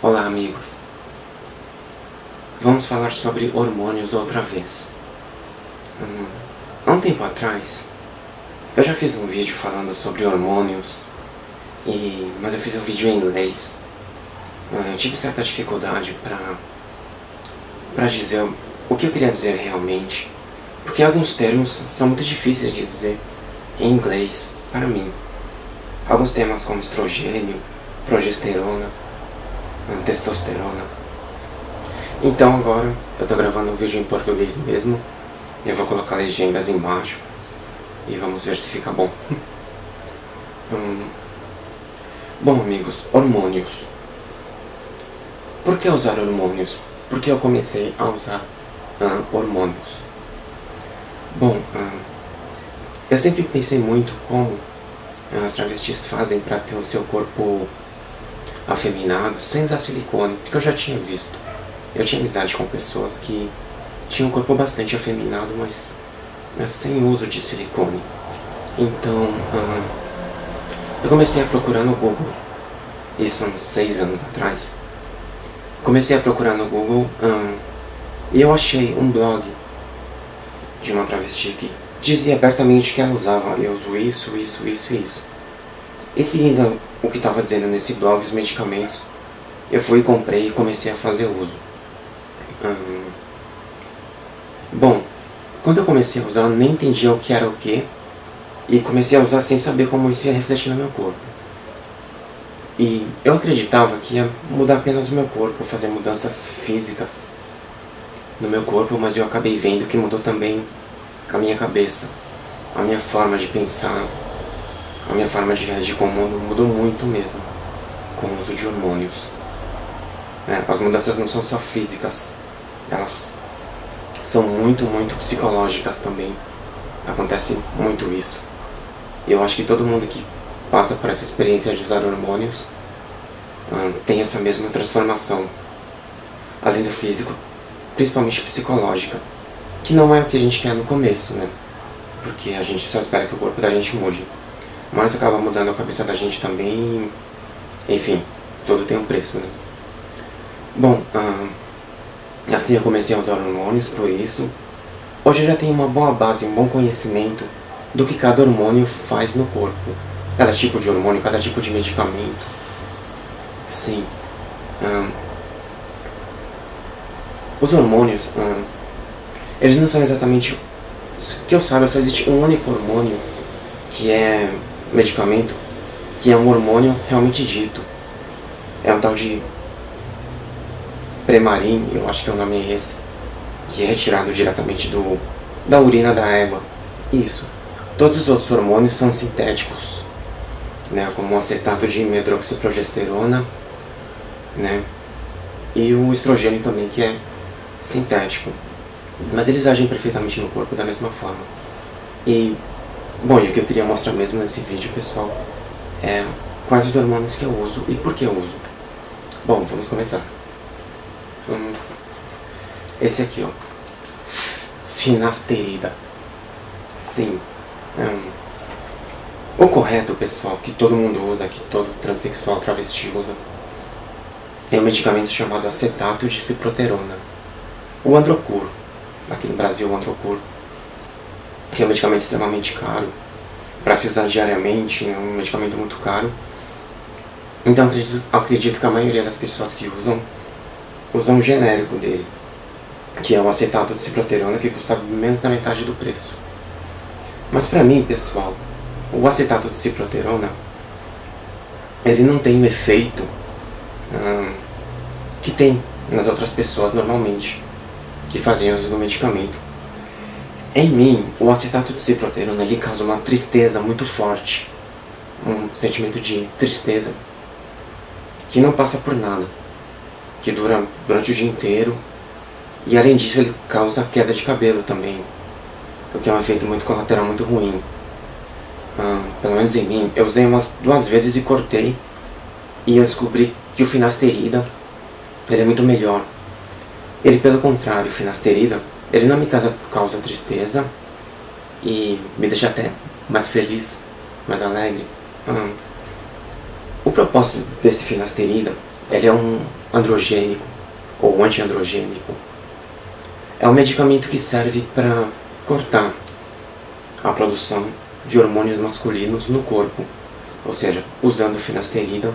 Olá, amigos. Vamos falar sobre hormônios outra vez. Há um tempo atrás, eu já fiz um vídeo falando sobre hormônios, mas eu fiz um vídeo em inglês. Eu tive certa dificuldade para dizer o que eu queria dizer realmente, porque alguns termos são muito difíceis de dizer em inglês para mim. Alguns temas como estrogênio, progesterona, testosterona. Então agora eu tô gravando um vídeo em português mesmo. Eu vou colocar legendas embaixo e vamos ver se fica bom. Bom, amigos, hormônios. Por que usar hormônios? Por que eu comecei a usar hormônios? Bom, eu sempre pensei muito como as travestis fazem para ter o seu corpo afeminado sem usar silicone, porque eu já tinha visto. Eu tinha amizade com pessoas que tinham um corpo bastante afeminado, mas sem uso de silicone. Então, eu comecei a procurar no Google, isso uns 6 anos atrás. Comecei a procurar no Google e eu achei um blog de uma travesti que dizia abertamente que ela usava: eu uso isso, isso, isso e isso. E seguindo o que estava dizendo nesse blog, os medicamentos, eu fui, comprei e comecei a fazer uso. Bom, quando eu comecei a usar, eu nem entendia o que era o que, e comecei a usar sem saber como isso ia refletir no meu corpo. E eu acreditava que ia mudar apenas o meu corpo, fazer mudanças físicas no meu corpo, mas eu acabei vendo que mudou também a minha cabeça, a minha forma de pensar, a minha forma de reagir com o mundo mudou muito mesmo com o uso de hormônios. As mudanças não são só físicas, elas são muito, muito psicológicas também. Acontece muito isso. E eu acho que todo mundo que passa por essa experiência de usar hormônios tem essa mesma transformação, além do físico, principalmente psicológica, que não é o que a gente quer no começo, né? Porque a gente só espera que o corpo da gente mude, mas acaba mudando a cabeça da gente também. Enfim, tudo tem um preço, né? Bom, assim eu comecei a usar hormônios por isso. Hoje eu já tenho uma boa base, um bom conhecimento do que cada hormônio faz no corpo. Cada tipo de hormônio, cada tipo de medicamento. Sim. Os hormônios, eles não são exatamente... que eu saiba, só existe um único hormônio que é medicamento, que é um hormônio realmente dito. É um tal de Premarin, eu acho que o nome é esse, que é retirado diretamente da urina da égua. Isso. Todos os outros hormônios são sintéticos, né, como o acetato de medroxiprogesterona, né, e o estrogênio também, que é sintético. Mas eles agem perfeitamente no corpo da mesma forma. E, bom, e o que eu queria mostrar mesmo nesse vídeo, pessoal, é quais os hormônios que eu uso e por que eu uso. Bom, vamos começar. Esse aqui, ó, finasterida. Sim. O correto, pessoal, que todo mundo usa, que todo transexual travesti usa, é um medicamento chamado acetato de ciproterona. O Androcur, aqui no Brasil, o Androcur, que é um medicamento extremamente caro, para se usar diariamente, é um medicamento muito caro. Então acredito que a maioria das pessoas que usam um genérico dele, que é o acetato de ciproterona, que custa menos da metade do preço. Mas pra mim, pessoal, o acetato de ciproterona, ele não tem o efeito que tem nas outras pessoas normalmente, que fazem uso do medicamento. Em mim, o acetato de ciproterona, ele causa uma tristeza muito forte, um sentimento de tristeza que não passa por nada, que dura durante o dia inteiro, e além disso ele causa queda de cabelo também, o que é um efeito muito colateral, muito ruim. Pelo menos em mim, eu usei umas 2 vezes e cortei, e eu descobri que o finasterida, ele é muito melhor. Ele, pelo contrário, o finasterida, ele não me causa tristeza, e me deixa até mais feliz, mais alegre. O propósito desse finasterida Ele é um androgênico ou antiandrogênico. É um medicamento que serve para cortar a produção de hormônios masculinos no corpo. Ou seja, usando o finasterida,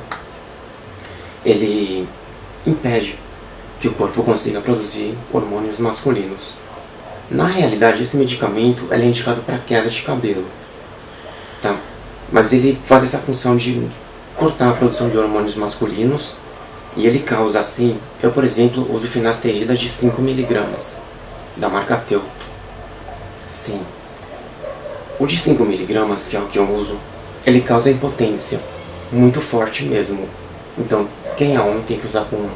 ele impede que o corpo consiga produzir hormônios masculinos. Na realidade, esse medicamento ele é indicado para queda de cabelo, tá? Mas ele faz essa função de cortar a produção de hormônios masculinos e ele causa assim, eu por exemplo uso finasterida de 5 mg da marca Teuto. Sim, o de 5 mg, que é o que eu uso, ele causa impotência, muito forte mesmo. Então, quem é homem tem que usar com...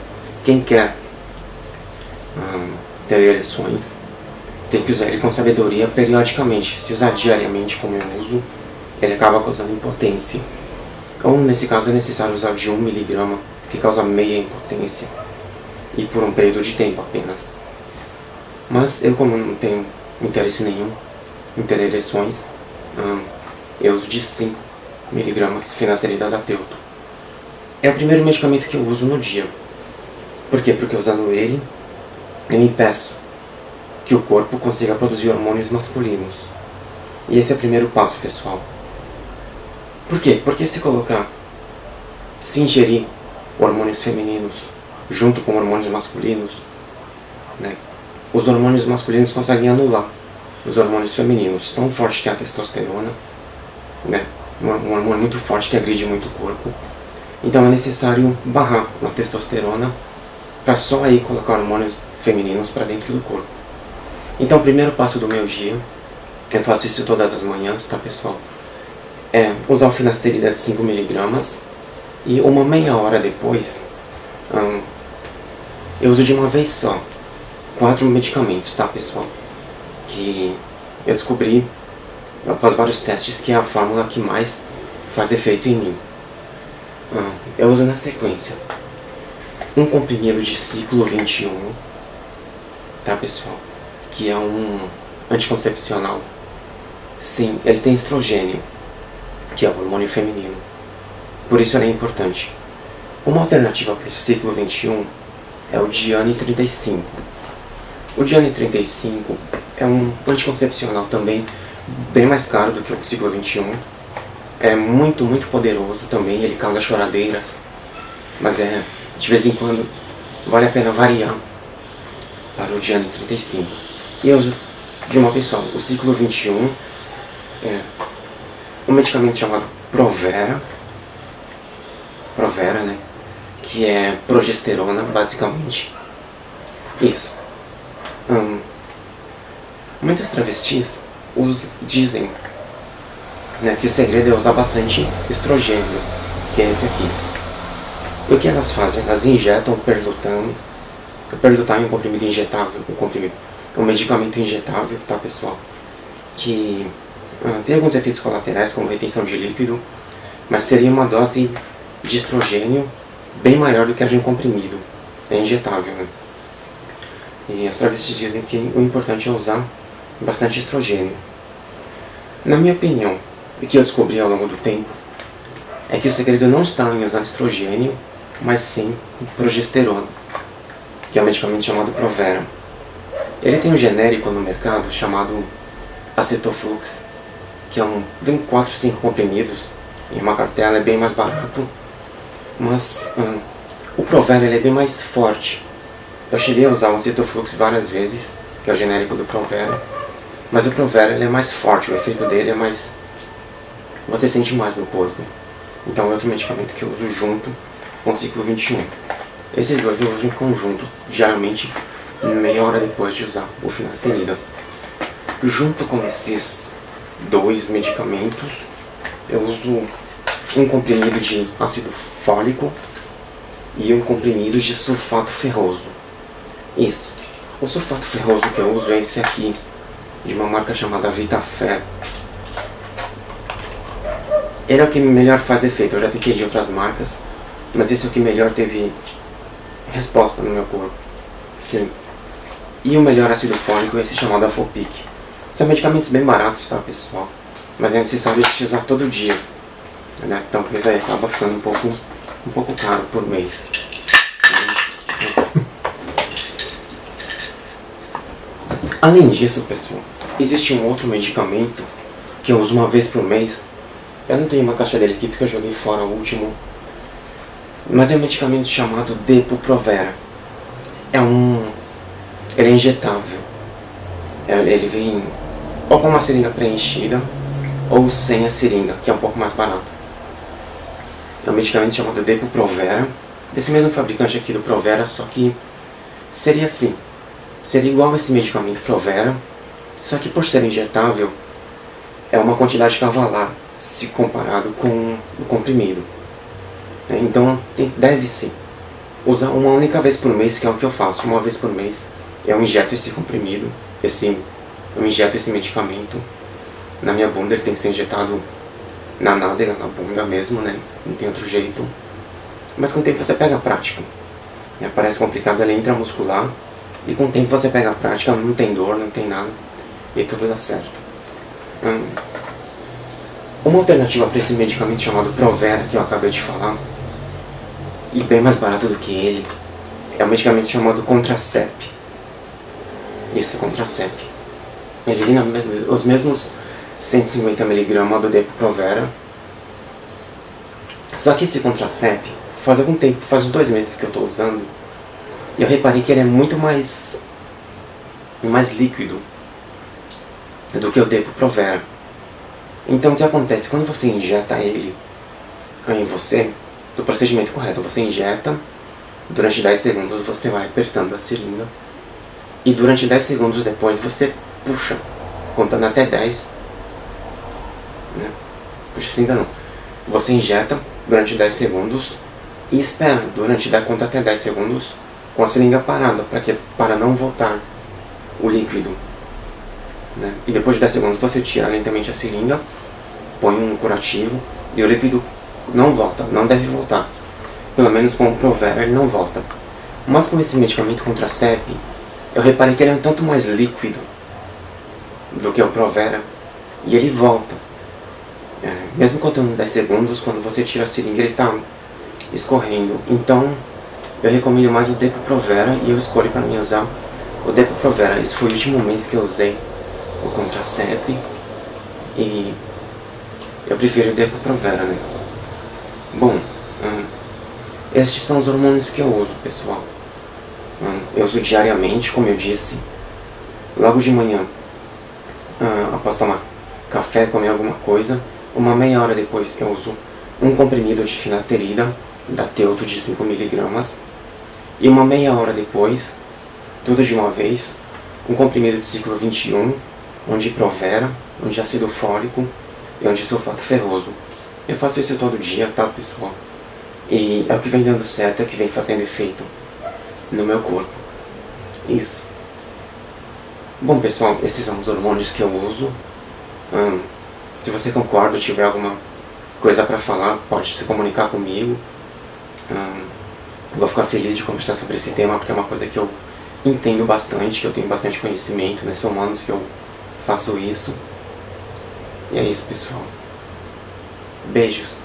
Quem quer ter ereções, tem que usar ele com sabedoria periodicamente. Se usar diariamente como eu uso, ele acaba causando impotência. Ou nesse caso é necessário usar de 1 mg, que causa meia impotência. E por um período de tempo apenas. Mas eu, como não tenho interesse nenhum em ter ereções, eu uso de 5 mg finasterida da Teuto. É o primeiro medicamento que eu uso no dia. Por quê? Porque usando ele, eu impeço que o corpo consiga produzir hormônios masculinos. E esse é o primeiro passo, pessoal. Por quê? Porque se ingerir hormônios femininos junto com hormônios masculinos, né, os hormônios masculinos conseguem anular os hormônios femininos, tão forte que é a testosterona, né, um hormônio muito forte que agride muito o corpo. Então é necessário barrar na testosterona para só aí colocar hormônios femininos para dentro do corpo. Então o primeiro passo do meu dia, eu faço isso todas as manhãs, tá pessoal? É usar o finasterida de 5 mg e uma meia hora depois, eu uso de uma vez só 4 medicamentos, tá pessoal? Que eu descobri, após vários testes, que é a fórmula que mais faz efeito em mim. Eu uso na sequência um comprimido de ciclo 21, tá pessoal? Que é um anticoncepcional. Sim, ele tem estrogênio, que é o hormônio feminino. Por isso ele é importante. Uma alternativa para o ciclo 21 é o Diane 35. O Diane 35 é um anticoncepcional também bem mais caro do que o ciclo 21. É muito, muito poderoso também, ele causa choradeiras. Mas de vez em quando, vale a pena variar para o Diane 35. E eu uso de uma vez só o ciclo 21, um medicamento chamado Provera, né, que é progesterona, basicamente. Isso. Muitas travestis dizem, né, que o segredo é usar bastante estrogênio, que é esse aqui. E o que elas fazem? Elas injetam o Perlutan. O Perlutan é um comprimido injetável, um medicamento injetável, tá pessoal? Que tem alguns efeitos colaterais, como retenção de líquido, mas seria uma dose de estrogênio bem maior do que a de um comprimido. É injetável, né? E as travestis dizem que o importante é usar bastante estrogênio. Na minha opinião, o que eu descobri ao longo do tempo, é que o segredo não está em usar estrogênio, mas sim progesterona, que é um medicamento chamado Provera. Ele tem um genérico no mercado chamado Acetoflux, que vem 4, 5 comprimidos em uma cartela, é bem mais barato, mas o Provera ele é bem mais forte. Eu cheguei a usar o Acetoflux várias vezes, que é o genérico do Provera, mas o Provera ele é mais forte, o efeito dele é mais... você sente mais no corpo. Então é outro medicamento que eu uso junto com o ciclo 21. Esses dois eu uso em conjunto, diariamente, meia hora depois de usar o finasterida. Junto com esses 2 medicamentos, eu uso um comprimido de ácido fólico e um comprimido de sulfato ferroso. Isso. O sulfato ferroso que eu uso é esse aqui, de uma marca chamada Vitafé. Ele é o que melhor faz efeito. Eu já tentei de outras marcas, mas esse é o que melhor teve resposta no meu corpo. Sim. E o melhor ácido fólico é esse chamado Afopic. São medicamentos bem baratos, tá pessoal? Mas é necessário se usar todo dia, né? Então isso aí acaba ficando um pouco caro por mês. Além disso, pessoal, existe um outro medicamento que eu uso uma vez por mês. Eu não tenho uma caixa dele aqui porque eu joguei fora o último. Mas é um medicamento chamado Depo-Provera. Ele é injetável. Ele vem ou com uma seringa preenchida ou sem a seringa, que é um pouco mais barato. É um medicamento chamado Depo-Provera, desse mesmo fabricante aqui do Provera, só que seria assim. Seria igual esse medicamento Provera, só que por ser injetável, é uma quantidade cavalar se comparado com o comprimido. Então deve-se usar uma única vez por mês, que é o que eu faço. Uma vez por mês eu injeto esse comprimido, eu injeto esse medicamento na minha bunda. Ele tem que ser injetado na nádega, na bunda mesmo, né? Não tem outro jeito. Mas com o tempo você pega a prática. Parece complicado, ele é intramuscular. E com o tempo você pega a prática, não tem dor, não tem nada. E tudo dá certo. Uma alternativa para esse medicamento chamado Provera, que eu acabei de falar, e bem mais barato do que ele, é um medicamento chamado Contracep. Esse Contracep, ele vem os mesmos 150 mg do Depo-Provera. Só que esse Contracep, faz algum tempo, faz uns 2 meses que eu estou usando, e eu reparei que ele é muito mais líquido do que o Depo-Provera. Então o que acontece? Quando você injeta ele em você, do procedimento correto, você injeta, durante 10 segundos você vai apertando a seringa, e durante 10 segundos depois você puxa, contando até 10, né? Puxa assim ainda não. Você injeta durante 10 segundos e espera conta até 10 segundos com a seringa parada, para não voltar o líquido, né? E depois de 10 segundos você tira lentamente a seringa, põe um curativo e o líquido não volta, não deve voltar. Pelo menos com o Provera ele não volta. Mas com esse medicamento Contracep, eu reparei que ele é um tanto mais líquido do que o Provera, e ele volta. Mesmo contando 10 segundos, quando você tira a seringa ele está escorrendo. Então eu recomendo mais o Depo-Provera, e eu escolho para mim usar o Depo-Provera. Esse foi o último mês que eu usei o Contracep, e eu prefiro o Depo-Provera, né? Bom, estes são os hormônios que eu uso, pessoal. Eu uso diariamente, como eu disse. Logo de manhã, após tomar café, comer alguma coisa, uma meia hora depois eu uso um comprimido de finasterida, da Teuto, de 5 mg. E uma meia hora depois, tudo de uma vez, um comprimido de ciclo 21, um de Provera, um de ácido fólico e um de sulfato ferroso. Eu faço isso todo dia, tá, pessoal? E é o que vem dando certo, é o que vem fazendo efeito no meu corpo. Isso. Bom, pessoal, esses são os hormônios que eu uso. Se você concorda ou tiver alguma coisa para falar, pode se comunicar comigo. Vou ficar feliz de conversar sobre esse tema, porque é uma coisa que eu entendo bastante, que eu tenho bastante conhecimento, né? São anos que eu faço isso. E é isso, pessoal. Beijos.